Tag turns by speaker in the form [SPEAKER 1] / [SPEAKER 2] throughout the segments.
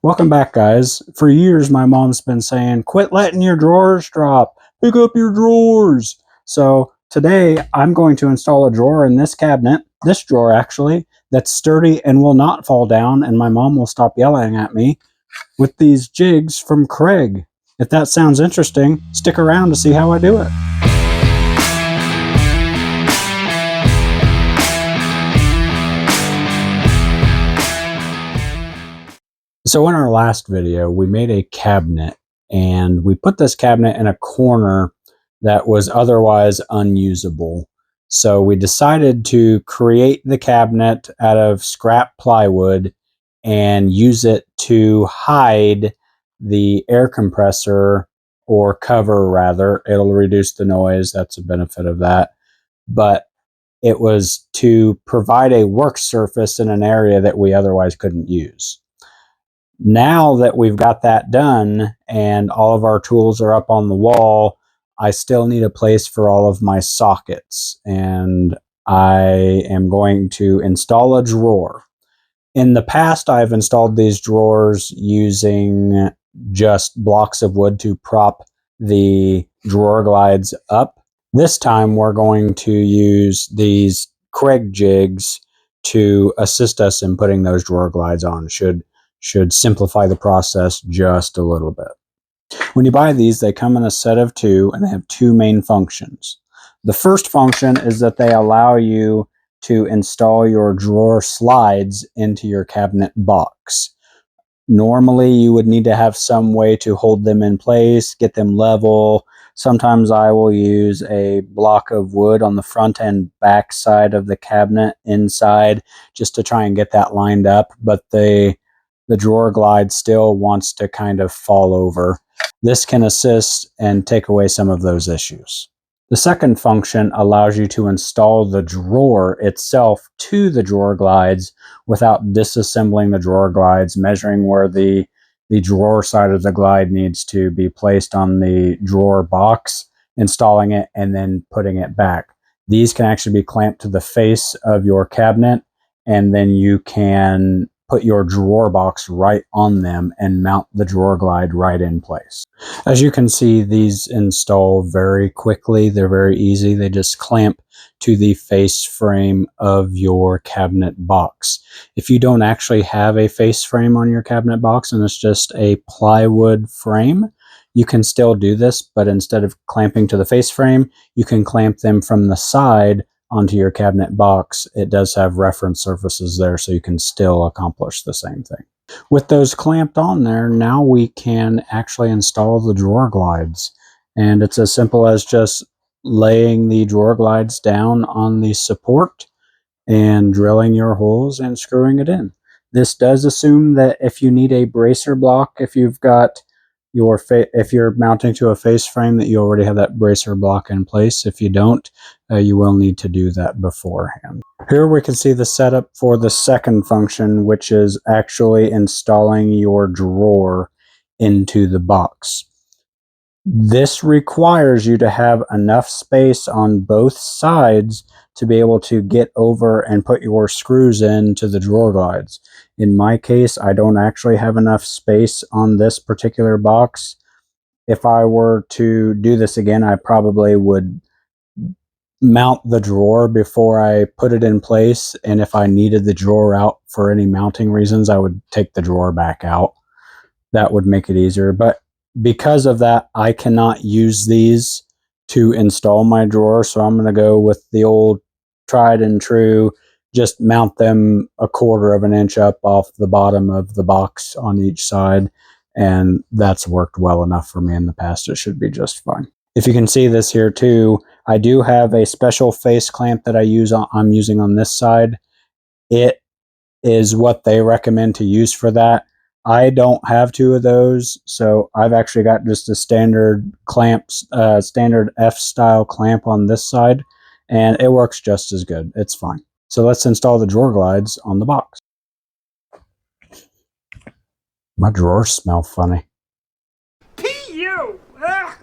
[SPEAKER 1] Welcome back, guys. For years, my mom's been saying, quit letting your drawers drop. Pick up your drawers. So today, I'm going to install a drawer in this cabinet, this drawer actually, that's sturdy and will not fall down, and my mom will stop yelling at me, with these jigs from Kreg. If that sounds interesting, stick around to see how I do it. So in our last video, we made a cabinet, and we put this cabinet in a corner that was otherwise unusable. So we decided to create the cabinet out of scrap plywood and use it to hide the air compressor, or cover rather. It'll reduce the noise. That's a benefit of that. But it was to provide a work surface in an area that we otherwise couldn't use. Now that we've got that done and all of our tools are up on the wall, I still need a place for all of my sockets, and I am going to install a drawer. In the past, I've installed these drawers using just blocks of wood to prop the drawer glides up. This time we're going to use these Kreg jigs to assist us in putting those drawer glides on. Should simplify the process just a little bit. When you buy these, they come in a set of two, and they have two main functions. The first function is that they allow you to install your drawer slides into your cabinet box. Normally, you would need to have some way to hold them in place, get them level. Sometimes I will use a block of wood on the front and back side of the cabinet inside just to try and get that lined up, but the drawer glide still wants to kind of fall over. This can assist and take away some of those issues. The second function allows you to install the drawer itself to the drawer glides without disassembling the drawer glides, measuring where the drawer side of the glide needs to be placed on the drawer box, installing it, and then putting it back. These can actually be clamped to the face of your cabinet, and then you can put your drawer box right on them and mount the drawer glide right in place. As you can see, these install very quickly. They're very easy. They just clamp to the face frame of your cabinet box. If you don't actually have a face frame on your cabinet box and it's just a plywood frame, you can still do this, but instead of clamping to the face frame, you can clamp them from the side onto your cabinet box. It does have reference surfaces there, so you can still accomplish the same thing. With those clamped on there, now we can actually install the drawer glides. And it's as simple as just laying the drawer glides down on the support and drilling your holes and screwing it in. This does assume that if you need a bracer block, if you've got if you're mounting to a face frame, that you already have that bracer block in place. If you don't, you will need to do that beforehand. Here we can see the setup for the second function, which is actually installing your drawer into the box. This requires you to have enough space on both sides to be able to get over and put your screws into the drawer glides. In my case, I don't actually have enough space on this particular box. If I were to do this again, I probably would mount the drawer before I put it in place, and if I needed the drawer out for any mounting reasons, I would take the drawer back out. That would make it easier, but because of that, I cannot use these to install my drawer, so I'm going to go with the old tried and true, just mount them 1/4 of an inch up off the bottom of the box on each side, and that's worked well enough for me in the past. It should be just fine. If you can see this here too, I do have a special face clamp that I'm using on this side. It is what they recommend to use for that. I don't have two of those, so I've actually got just a standard standard F-style clamp on this side, and it works just as good. It's fine. So let's install the drawer glides on the box. My drawers smell funny.
[SPEAKER 2] P.U. Ugh.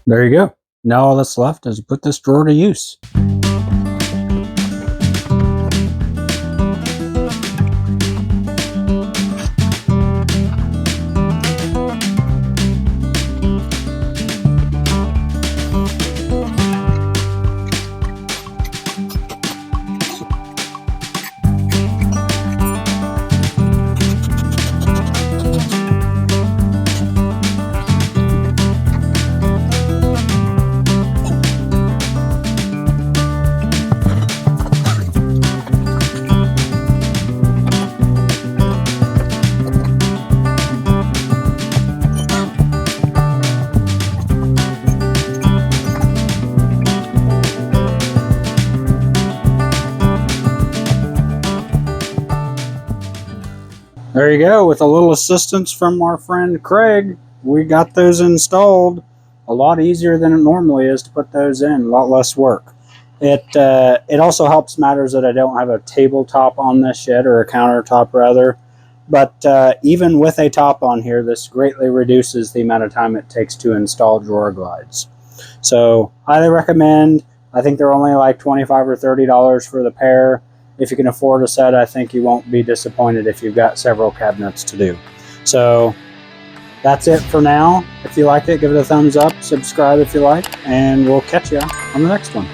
[SPEAKER 1] There you go. Now all that's left is to put this drawer to use. There you go. With a little assistance from our friend Kreg, we got those installed. A lot easier than it normally is to put those in. A lot less work. It also helps matters that I don't have a tabletop on this yet, or a countertop rather. But even with a top on here, this greatly reduces the amount of time it takes to install drawer glides. So highly recommend. I think they're only like $25 or $30 for the pair. If you can afford a set, I think you won't be disappointed if you've got several cabinets to do. So that's it for now. If you liked it, give it a thumbs up, subscribe if you like, and we'll catch you on the next one.